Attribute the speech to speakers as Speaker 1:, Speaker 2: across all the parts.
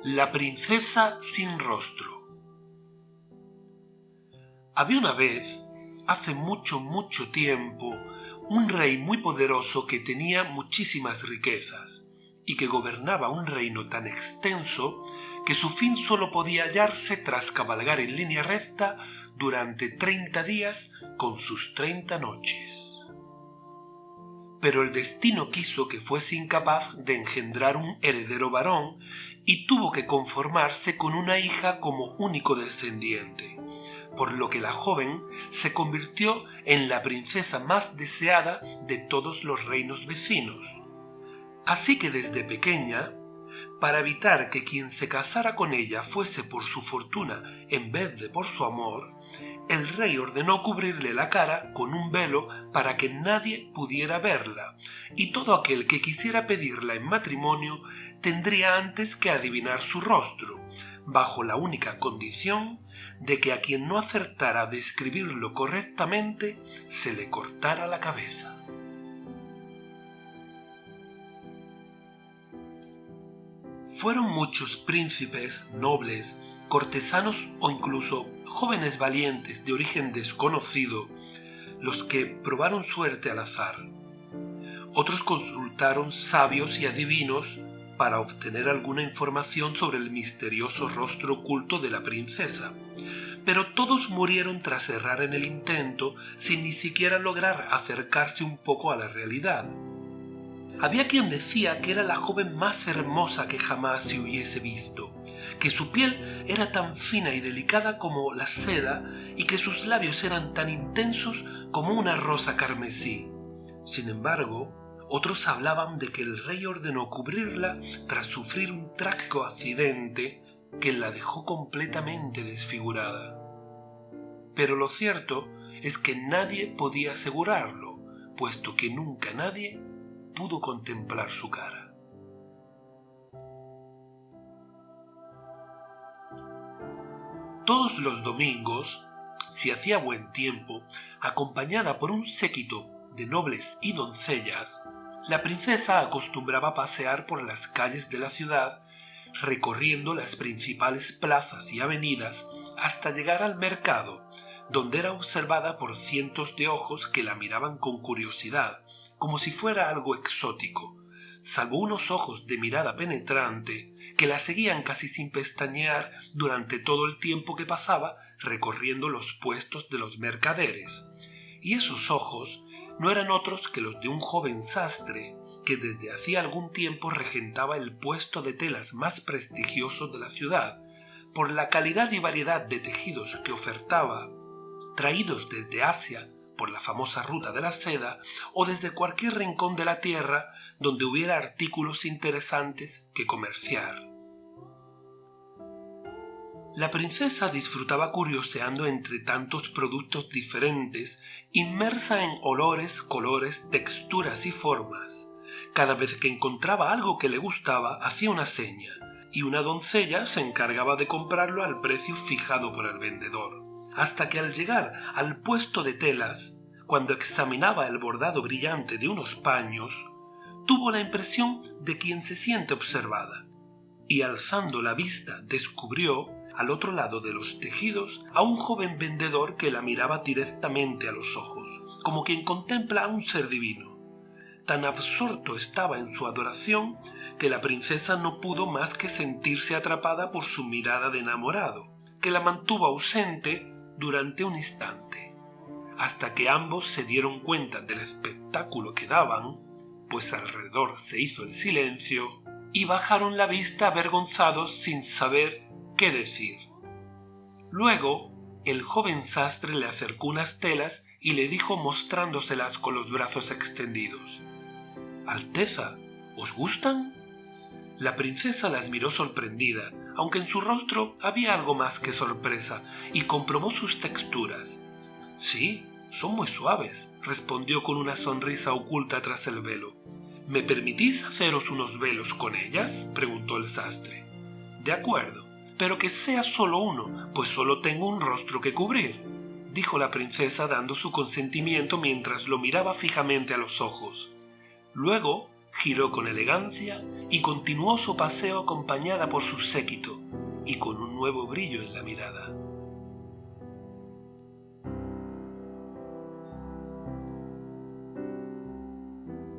Speaker 1: La princesa sin rostro. Había una vez, hace mucho tiempo, un rey muy poderoso que tenía muchísimas riquezas y que gobernaba un reino tan extenso que su fin solo podía hallarse tras cabalgar en línea recta durante 30 días con sus 30 noches. Pero el destino quiso que fuese incapaz de engendrar un heredero varón y tuvo que conformarse con una hija como único descendiente, por lo que la joven se convirtió en la princesa más deseada de todos los reinos vecinos. Así que desde pequeña, para evitar que quien se casara con ella fuese por su fortuna en vez de por su amor, el rey ordenó cubrirle la cara con un velo para que nadie pudiera verla, y todo aquel que quisiera pedirla en matrimonio tendría antes que adivinar su rostro, bajo la única condición de que a quien no acertara a describirlo correctamente se le cortara la cabeza. Fueron muchos príncipes, nobles, cortesanos o incluso jóvenes valientes de origen desconocido los que probaron suerte al azar. Otros consultaron sabios y adivinos para obtener alguna información sobre el misterioso rostro oculto de la princesa, pero todos murieron tras errar en el intento sin ni siquiera lograr acercarse un poco a la realidad. Había quien decía que era la joven más hermosa que jamás se hubiese visto, que su piel era tan fina y delicada como la seda y que sus labios eran tan intensos como una rosa carmesí. Sin embargo, otros hablaban de que el rey ordenó cubrirla tras sufrir un trágico accidente que la dejó completamente desfigurada. Pero lo cierto es que nadie podía asegurarlo, puesto que nunca nadie pudo contemplar su cara. Todos los domingos, si hacía buen tiempo, acompañada por un séquito de nobles y doncellas, la princesa acostumbraba pasear por las calles de la ciudad, recorriendo las principales plazas y avenidas hasta llegar al mercado, donde era observada por cientos de ojos que la miraban con curiosidad, como si fuera algo exótico, salvo unos ojos de mirada penetrante que la seguían casi sin pestañear durante todo el tiempo que pasaba recorriendo los puestos de los mercaderes. Y esos ojos no eran otros que los de un joven sastre que desde hacía algún tiempo regentaba el puesto de telas más prestigioso de la ciudad, por la calidad y variedad de tejidos que ofertaba, traídos desde Asia por la famosa ruta de la seda o desde cualquier rincón de la tierra donde hubiera artículos interesantes que comerciar. La princesa disfrutaba curioseando entre tantos productos diferentes, inmersa en olores, colores, texturas y formas. Cada vez que encontraba algo que le gustaba, hacía una seña, y una doncella se encargaba de comprarlo al precio fijado por el vendedor, hasta que al llegar al puesto de telas, cuando examinaba el bordado brillante de unos paños, tuvo la impresión de quien se siente observada, y alzando la vista descubrió, al otro lado de los tejidos, a un joven vendedor que la miraba directamente a los ojos, como quien contempla a un ser divino. Tan absorto estaba en su adoración que la princesa no pudo más que sentirse atrapada por su mirada de enamorado, que la mantuvo ausente durante un instante, hasta que ambos se dieron cuenta del espectáculo que daban, pues alrededor se hizo el silencio, y bajaron la vista avergonzados sin saber qué decir. Luego, el joven sastre le acercó unas telas y le dijo mostrándoselas con los brazos extendidos: «Alteza, ¿os gustan?». La princesa las miró sorprendida, aunque en su rostro había algo más que sorpresa, y comprobó sus texturas. «Sí, son muy suaves», respondió con una sonrisa oculta tras el velo. «¿Me permitís haceros unos velos con ellas?», preguntó el sastre. «De acuerdo, pero que sea solo uno, pues solo tengo un rostro que cubrir», dijo la princesa dando su consentimiento mientras lo miraba fijamente a los ojos. Luego giró con elegancia y continuó su paseo acompañada por su séquito y con un nuevo brillo en la mirada.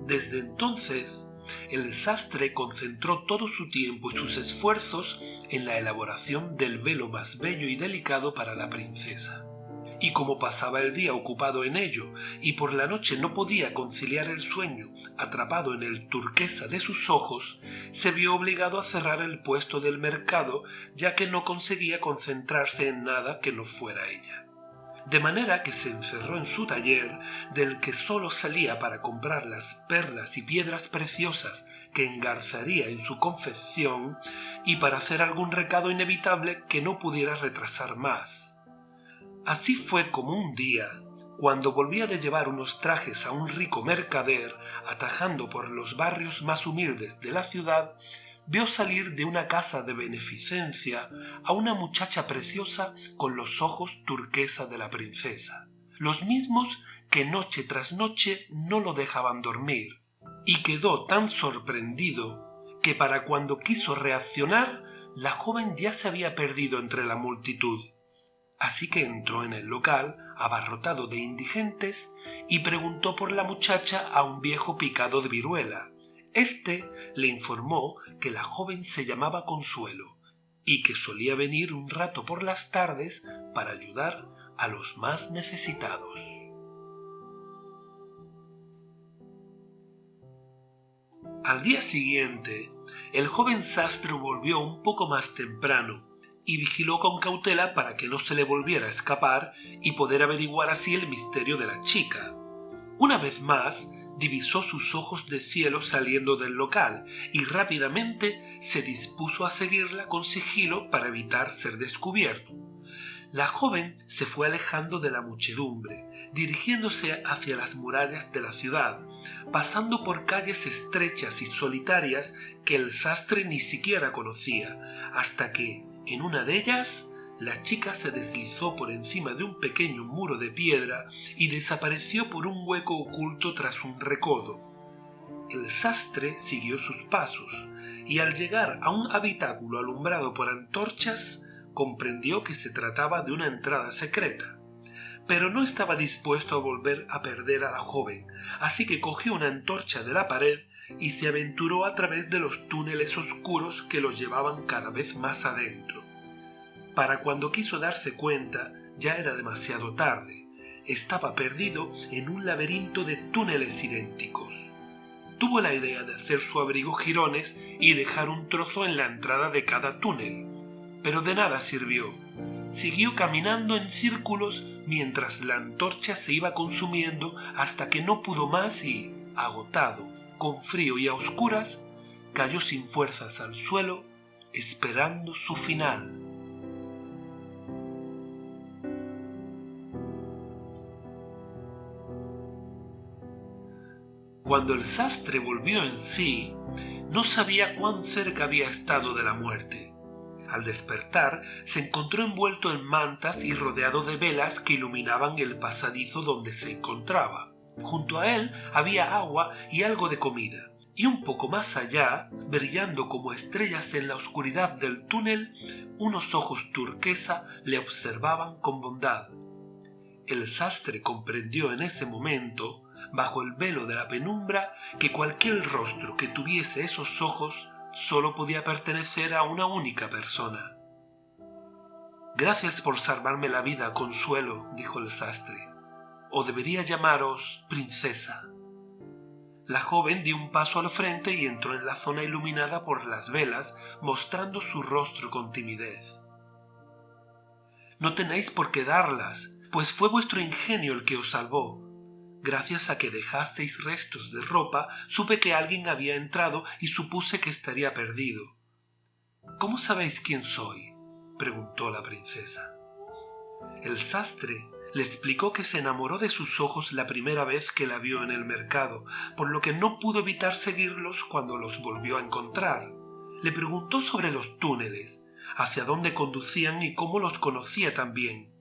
Speaker 1: Desde entonces, el sastre concentró todo su tiempo y sus esfuerzos en la elaboración del velo más bello y delicado para la princesa. Y como pasaba el día ocupado en ello y por la noche no podía conciliar el sueño, atrapado en el turquesa de sus ojos, se vio obligado a cerrar el puesto del mercado, ya que no conseguía concentrarse en nada que no fuera ella. De manera que se encerró en su taller, del que sólo salía para comprar las perlas y piedras preciosas que engarzaría en su confección y para hacer algún recado inevitable que no pudiera retrasar más. Así fue como un día, cuando volvía de llevar unos trajes a un rico mercader, atajando por los barrios más humildes de la ciudad, vio salir de una casa de beneficencia a una muchacha preciosa con los ojos turquesa de la princesa, los mismos que noche tras noche no lo dejaban dormir, y quedó tan sorprendido que para cuando quiso reaccionar, la joven ya se había perdido entre la multitud. Así que entró en el local, abarrotado de indigentes, y preguntó por la muchacha a un viejo picado de viruela. Este le informó que la joven se llamaba Consuelo y que solía venir un rato por las tardes para ayudar a los más necesitados. Al día siguiente, el joven sastre volvió un poco más temprano y vigiló con cautela para que no se le volviera a escapar y poder averiguar así el misterio de la chica. Una vez más, divisó sus ojos de cielo saliendo del local y rápidamente se dispuso a seguirla con sigilo para evitar ser descubierto. La joven se fue alejando de la muchedumbre, dirigiéndose hacia las murallas de la ciudad, pasando por calles estrechas y solitarias que el sastre ni siquiera conocía, hasta que, en una de ellas, la chica se deslizó por encima de un pequeño muro de piedra y desapareció por un hueco oculto tras un recodo. El sastre siguió sus pasos y al llegar a un habitáculo alumbrado por antorchas, comprendió que se trataba de una entrada secreta. Pero no estaba dispuesto a volver a perder a la joven, así que cogió una antorcha de la pared y se aventuró a través de los túneles oscuros que lo llevaban cada vez más adentro. Para cuando quiso darse cuenta, ya era demasiado tarde. Estaba perdido en un laberinto de túneles idénticos. Tuvo la idea de hacer su abrigo jirones y dejar un trozo en la entrada de cada túnel, pero de nada sirvió. Siguió caminando en círculos mientras la antorcha se iba consumiendo hasta que no pudo más y, agotado, con frío y a oscuras, cayó sin fuerzas al suelo, esperando su final. Cuando el sastre volvió en sí, no sabía cuán cerca había estado de la muerte. Al despertar, se encontró envuelto en mantas y rodeado de velas que iluminaban el pasadizo donde se encontraba. Junto a él había agua y algo de comida, y un poco más allá, brillando como estrellas en la oscuridad del túnel, unos ojos turquesa le observaban con bondad. El sastre comprendió en ese momento, bajo el velo de la penumbra, que cualquier rostro que tuviese esos ojos solo podía pertenecer a una única persona. «Gracias por salvarme la vida, Consuelo», dijo el sastre. «O debería llamaros princesa». La joven dio un paso al frente y entró en la zona iluminada por las velas, mostrando su rostro con timidez. «No tenéis por qué darlas, pues fue vuestro ingenio el que os salvó. Gracias a que dejasteis restos de ropa, supe que alguien había entrado y supuse que estaría perdido». «¿Cómo sabéis quién soy?», preguntó la princesa. El sastre le explicó que se enamoró de sus ojos la primera vez que la vio en el mercado, por lo que no pudo evitar seguirlos cuando los volvió a encontrar. Le preguntó sobre los túneles, hacia dónde conducían y cómo los conocía también.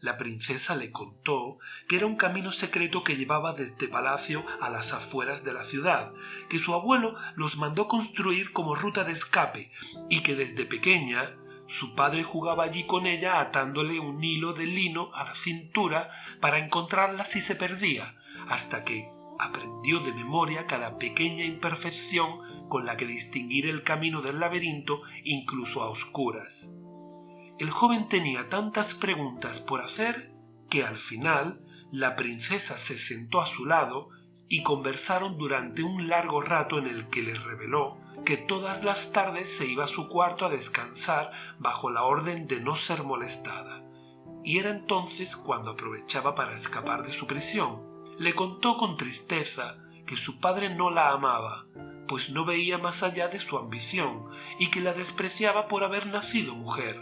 Speaker 1: La princesa le contó que era un camino secreto que llevaba desde palacio a las afueras de la ciudad, que su abuelo los mandó construir como ruta de escape y que desde pequeña su padre jugaba allí con ella atándole un hilo de lino a la cintura para encontrarla si se perdía, hasta que aprendió de memoria cada pequeña imperfección con la que distinguir el camino del laberinto incluso a oscuras. El joven tenía tantas preguntas por hacer que al final la princesa se sentó a su lado y conversaron durante un largo rato en el que le reveló que todas las tardes se iba a su cuarto a descansar bajo la orden de no ser molestada, y era entonces cuando aprovechaba para escapar de su prisión. Le contó con tristeza que su padre no la amaba, pues no veía más allá de su ambición y que la despreciaba por haber nacido mujer.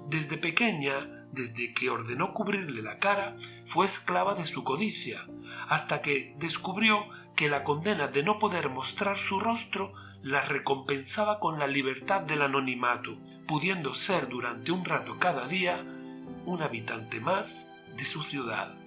Speaker 1: Desde pequeña, desde que ordenó cubrirle la cara, fue esclava de su codicia, hasta que descubrió que la condena de no poder mostrar su rostro la recompensaba con la libertad del anonimato, pudiendo ser durante un rato cada día un habitante más de su ciudad.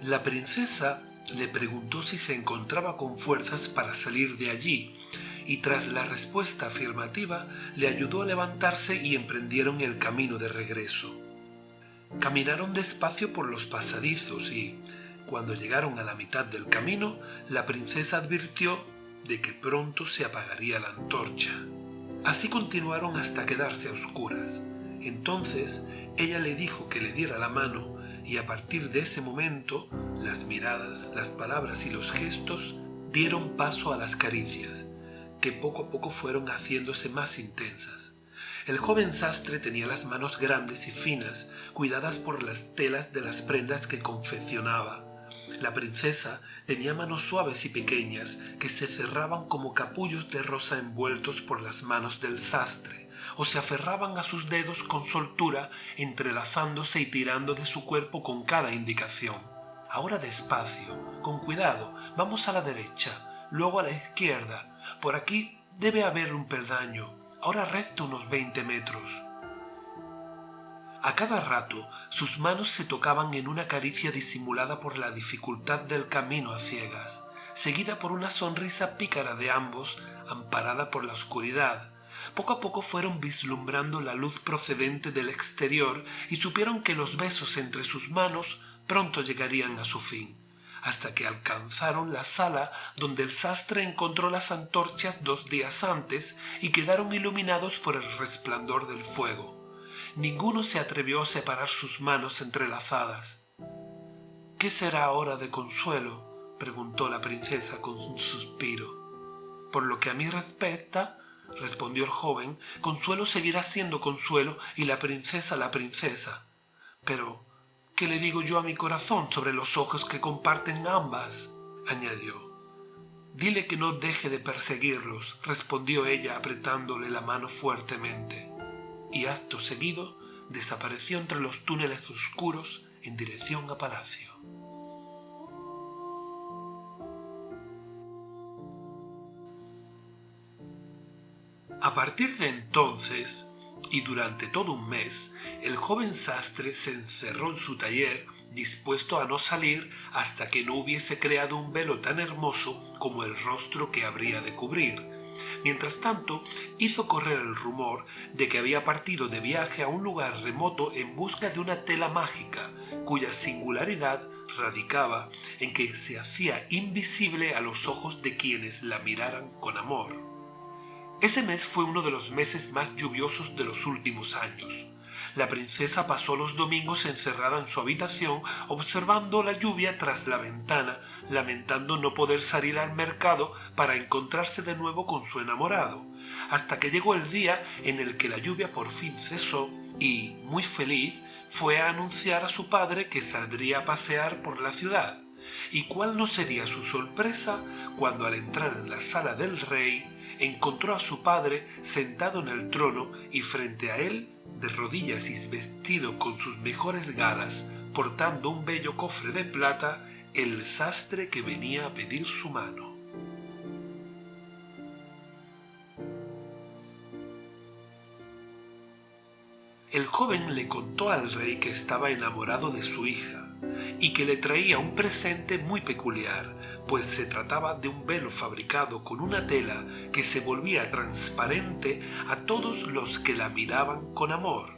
Speaker 1: La princesa le preguntó si se encontraba con fuerzas para salir de allí, y tras la respuesta afirmativa le ayudó a levantarse y emprendieron el camino de regreso. Caminaron despacio por los pasadizos y, cuando llegaron a la mitad del camino, la princesa advirtió de que pronto se apagaría la antorcha. Así continuaron hasta quedarse a oscuras. Entonces ella le dijo que le diera la mano y a partir de ese momento las miradas, las palabras y los gestos dieron paso a las caricias, que poco a poco fueron haciéndose más intensas. El joven sastre tenía las manos grandes y finas, cuidadas por las telas de las prendas que confeccionaba. La princesa tenía manos suaves y pequeñas que se cerraban como capullos de rosa envueltos por las manos del sastre, o se aferraban a sus dedos con soltura, entrelazándose y tirando de su cuerpo con cada indicación. Ahora despacio, con cuidado, vamos a la derecha, luego a la izquierda, por aquí debe haber un peldaño, ahora recto unos 20 metros. A cada rato sus manos se tocaban en una caricia disimulada por la dificultad del camino a ciegas, seguida por una sonrisa pícara de ambos, amparada por la oscuridad. Poco a poco fueron vislumbrando la luz procedente del exterior y supieron que los besos entre sus manos pronto llegarían a su fin, hasta que alcanzaron la sala donde el sastre encontró las antorchas 2 días antes y quedaron iluminados por el resplandor del fuego. Ninguno se atrevió a separar sus manos entrelazadas. —¿Qué será ahora de Consuelo? —preguntó la princesa con un suspiro. —Por lo que a mí respecta —respondió el joven—, Consuelo seguirá siendo Consuelo y la princesa. Pero, ¿qué le digo yo a mi corazón sobre los ojos que comparten ambas? —añadió. —Dile que no deje de perseguirlos —respondió ella apretándole la mano fuertemente. Y acto seguido desapareció entre los túneles oscuros en dirección a palacio. A partir de entonces, y durante todo un mes, el joven sastre se encerró en su taller dispuesto a no salir hasta que no hubiese creado un velo tan hermoso como el rostro que habría de cubrir. Mientras tanto, hizo correr el rumor de que había partido de viaje a un lugar remoto en busca de una tela mágica, cuya singularidad radicaba en que se hacía invisible a los ojos de quienes la miraran con amor. Ese mes fue uno de los meses más lluviosos de los últimos años. La princesa pasó los domingos encerrada en su habitación observando la lluvia tras la ventana, lamentando no poder salir al mercado para encontrarse de nuevo con su enamorado, hasta que llegó el día en el que la lluvia por fin cesó y, muy feliz, fue a anunciar a su padre que saldría a pasear por la ciudad. Y cuál no sería su sorpresa cuando al entrar en la sala del rey encontró a su padre sentado en el trono y frente a él, de rodillas y vestido con sus mejores galas, portando un bello cofre de plata, el sastre que venía a pedir su mano. joven le contó al rey que estaba enamorado de su hija y que le traía un presente muy peculiar, pues se trataba de un velo fabricado con una tela que se volvía transparente a todos los que la miraban con amor.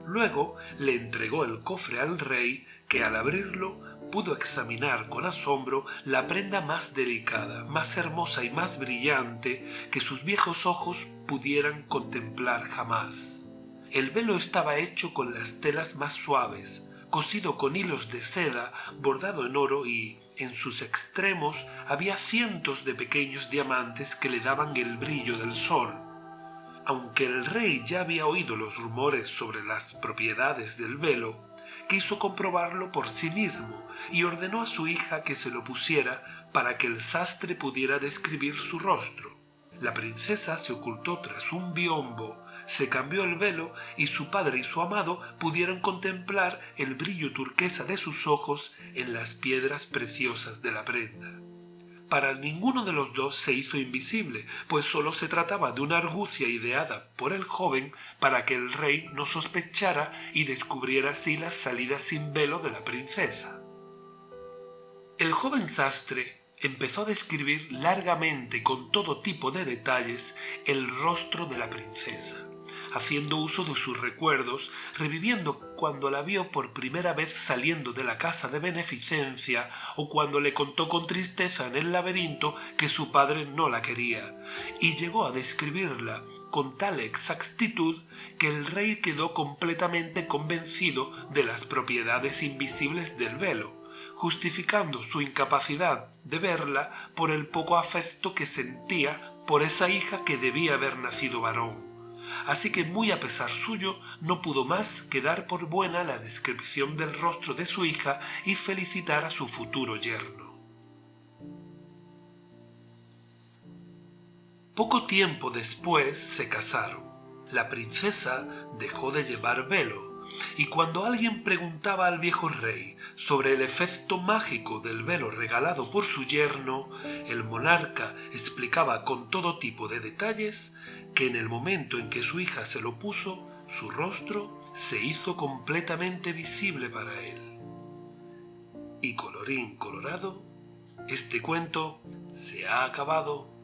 Speaker 1: Luego le entregó el cofre al rey, que al abrirlo pudo examinar con asombro la prenda más delicada, más hermosa y más brillante que sus viejos ojos pudieran contemplar jamás. El velo estaba hecho con las telas más suaves, cosido con hilos de seda, bordado en oro y, en sus extremos, había cientos de pequeños diamantes que le daban el brillo del sol. Aunque el rey ya había oído los rumores sobre las propiedades del velo, quiso comprobarlo por sí mismo y ordenó a su hija que se lo pusiera para que el sastre pudiera describir su rostro. La princesa se ocultó tras un biombo, se cambió el velo y su padre y su amado pudieron contemplar el brillo turquesa de sus ojos en las piedras preciosas de la prenda. Para ninguno de los dos se hizo invisible, pues solo se trataba de una argucia ideada por el joven para que el rey no sospechara y descubriera así las salidas sin velo de la princesa. El joven sastre empezó a describir largamente con todo tipo de detalles el rostro de la princesa, haciendo uso de sus recuerdos, reviviendo cuando la vio por primera vez saliendo de la casa de beneficencia o cuando le contó con tristeza en el laberinto que su padre no la quería, y llegó a describirla con tal exactitud que el rey quedó completamente convencido de las propiedades invisibles del velo, justificando su incapacidad de verla por el poco afecto que sentía por esa hija que debía haber nacido varón. Así que muy a pesar suyo no pudo más que dar por buena la descripción del rostro de su hija y felicitar a su futuro yerno. Poco tiempo después se casaron. La princesa dejó de llevar velo, y cuando alguien preguntaba al viejo rey sobre el efecto mágico del velo regalado por su yerno, el monarca explicaba con todo tipo de detalles que en el momento en que su hija se lo puso, su rostro se hizo completamente visible para él. Y colorín colorado, este cuento se ha acabado.